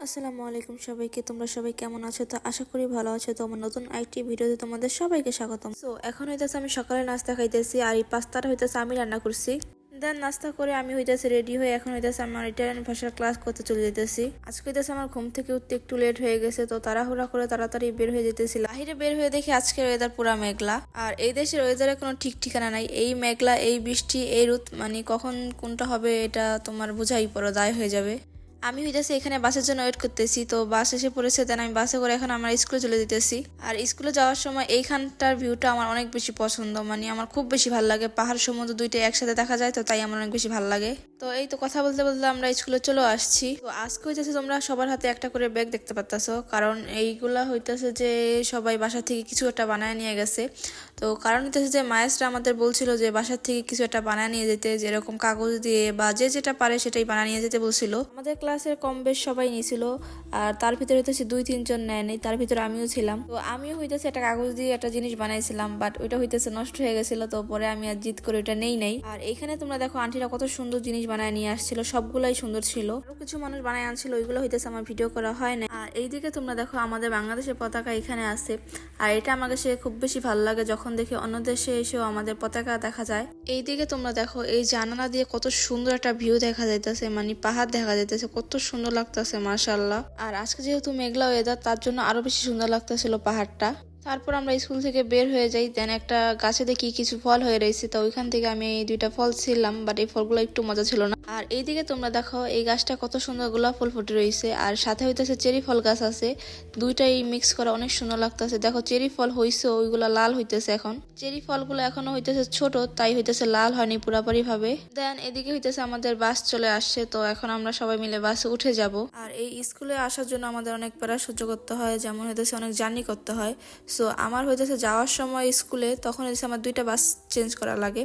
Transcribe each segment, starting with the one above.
আসসালামু আলাইকুম সবাইকে। তোমরা সবাই কেমন আছো? তো আশা করি ভালো আছো। তো আমার নতুন আরেকটি ভিডিওতে তোমাদের সবাইকে স্বাগতম। সো এখন হইতেছে আমি সকালে নাস্তা খাইতেছি, আর এই পাস্তাটা হইতেছে আমি রান্না করছি। দেন নাস্তা করে আমি হইতেছে রেডি হয়ে এখন হইতেছে আমার ইটালিয়ান ভাষার ক্লাস করতে চলে যেতেছি। আজকে হইতেছে আমার ঘুম থেকে উঠতে একটু লেট হয়ে গেছে, তো তাড়াহুড়া করে তাড়াতাড়ি বের হয়ে যেতেছিলাম। বাহিরে বের হয়ে দেখি আজকের ওয়েদার পুরা মেঘলা, আর এই দেশের ওয়েদারের কোনো ঠিক ঠিকানা নাই। এই মেঘলা, এই বৃষ্টি, এই রোদ, মানে কখন কোনটা হবে এটা তোমার বোঝাই পড়ো, দায় হয়ে যাবে। আমি হইতেছি এখানে বাসের জন্য ওয়েট করতেছি, তো বাস এসে পড়েছে। দেন আমি বাসে করে এখন আমার স্কুলে চলে যেতেছি। আর স্কুলে যাওয়ার সময় এইখানটার ভিউটা আমার অনেক বেশি পছন্দ, মানে আমার খুব বেশি ভালো লাগে। পাহাড় সমুদ্র দুইটা একসাথে দেখা যায়, তো তাই আমার অনেক বেশি ভালো লাগে। তো এই তো কথা বলতে বলতে আমরা স্কুলে চলে আসছি। তো আজকে হইতেছে তোমরা সবার হাতে একটা করে ব্যাগ দেখতে পাচ্ছ, কারণ এইগুলা হইতেছে যে সবাই বাসা থেকে কিছু একটা বানায় নিয়ে গেছে। তো কারণ হইতেছে যে মায়েসরা আমাদের বলছিল যে বাসার থেকে কিছু একটা বানায় নিয়ে যেতে, যেরকম কাগজ দিয়ে বা যে যেটা পারে সেটাই বানায় নিয়ে যেতে বলছিল। আমাদের ক্লাসের কম বেশ সবাই নিয়েছিল, আর তার ভিতরে হইতেছে 2-3 জন নেয়নি, তার ভিতরে আমিও ছিলাম। তো আমিও হইতেছে একটা কাগজ দিয়ে একটা জিনিস বানাইছিলাম, বাট ওইটা হইতেছে নষ্ট হয়ে গেছিল। তো পরে আমি আর জিদ করে ওইটা নেই। আর এইখানে তোমরা দেখো আন্টিরা কত সুন্দর জিনিস বানায় নিয়ে আসছিল, সবগুলাই সুন্দর ছিল। আরো কিছু মানুষ বানায় আনছিল, ওইগুলো হইতেছে আমার ভিডিও করা হয় না। আর এইদিকে তোমরা দেখো আমাদের বাংলাদেশের পতাকা এখানে আছে, আর এটা আমার কাছে খুব বেশি ভালো লাগে যখন দেখি অন্য দেশে এসেও আমাদের পতাকা দেখা যায়। এইদিকে তোমরা দেখো এই জানালা দিয়ে কত সুন্দর একটা ভিউ দেখা যাইতেছে, মানে পাহাড় দেখা যাইতেছে, কত সুন্দর লাগতেছে মাশাআল্লাহ। আর আজকে যেহেতু মেঘলা ওয়েদার, তার জন্য আরো বেশি সুন্দর লাগতেছিল পাহাড়টা। তারপর আমরা স্কুল থেকে বের হয়ে যাই। দেন একটা গাছে দেখি কিছু ফল হয়ে রয়েছে, তো ওইখান থেকে আমি এই 2টা ফল ছিলাম, বাট এই ফলগুলো একটু মজা ছিল না। আর এইদিকে তোমরা দেখো এই গাছটা কত সুন্দর গোলাপ ফুল ফুটে রয়েছে, আর সাথে হইতেছে চেরি ফল গাছ আছে। দুইটাই মিক্স করা অনেক সুন্দর লাগতেছে। দেখো চেরি ফল হইছে, ওইগুলা লাল হইতেছে এখন। চেরি ফলগুলো এখনো হইতেছে ছোট, তাই হইতেছে লাল হয়নি পুরাপুরি ভাবে। দেন এদিকে হইতেছে আমাদের বাস চলে আসছে, তো এখন আমরা সবাই মিলে বাসে উঠে যাব। আর এই স্কুলে আসার জন্য আমাদের অনেক প্যারা সহ্য করতে হয়, যেমন হইতেছে অনেক জার্নি করতে হয়। সো আমার হইতেছে যাওয়ার সময় স্কুলে তখন হইতেছে আমার 2টা বাস চেঞ্জ করা লাগে,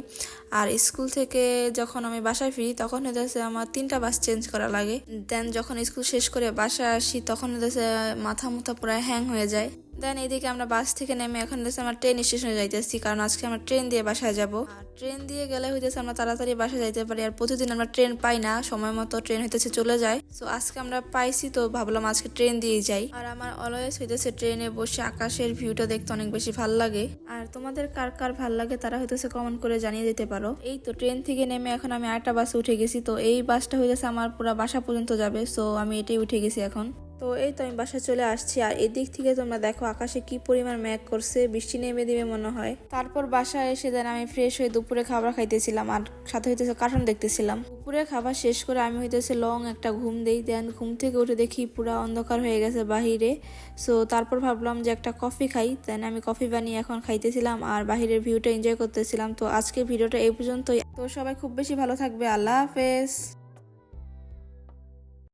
আর স্কুল থেকে যখন আমি বাসায় ফিরি তখন হইতেছে আমার 3টা বাস চেঞ্জ করা লাগে। দেন যখন স্কুল শেষ করে বাসায় আসি তখন হইতেছে মাথা মুথা পুরো হ্যাং হয়ে যায়। দেন এইদিকে আমরা বাস থেকে নেমে এখন হইতেছে আমরা ট্রেন স্টেশনে যাইতেছি, কারণ আজকে আমরা ট্রেন দিয়ে বাসায় যাব। আর ট্রেন দিয়ে গেলে হইতেছে আমরা তাড়াতাড়ি বাসায় যাইতে পারি, আর প্রতিদিন আমরা ট্রেন পাই না, সময় মতো ট্রেন হইতেছে চলে যায়। তো আজকে আমরা পাইছি, তো ভাবলাম আজকে ট্রেন দিয়েই যাই। আর আমার অলওয়েজ হইতেছে ট্রেনে বসে আকাশের ভিউটা দেখতে অনেক বেশি ভাল লাগে। আর তোমাদের কার কার ভাল লাগে তারা হইতেছে কমেন্ট করে জানিয়ে দিতে পারো। এই তো ট্রেন থেকে নেমে এখন আমি আরেকটা বাসে উঠে গেছি, তো এই বাসটা হইতেছে আমার পুরো বাসা পর্যন্ত যাবে। সো আমি এটাই উঠে গেছি এখন। তো এই তো আমি বাসায় চলে আসছি, আর এদিক থেকে তোমরা দেখো আকাশে কি পরিমাণ মেঘ করছে, বৃষ্টি নেমে দিবে মনে হয়। তারপর বাসায় এসে দেন আমি ফ্রেশ হয়ে দুপুরে খাবার খাইতেছিলাম, আর সাথে হইতেছে কার্টুন দেখতেছিলাম। দুপুরে খাবার শেষ করে আমি হইতেছে লং একটা ঘুম দেই। দেন ঘুম থেকে উঠে দেখি পুরা অন্ধকার হয়ে গেছে বাহিরে। সো তারপর ভাবলাম যে একটা কফি খাই। দেন আমি কফি বানিয়ে এখন খাইতেছিলাম, আর বাহিরের ভিউটা এনজয় করতেছিলাম। তো আজকে ভিডিওটা এই পর্যন্তই। তো সবাই খুব বেশি ভালো থাকবে। আল্লাহ হাফেজ।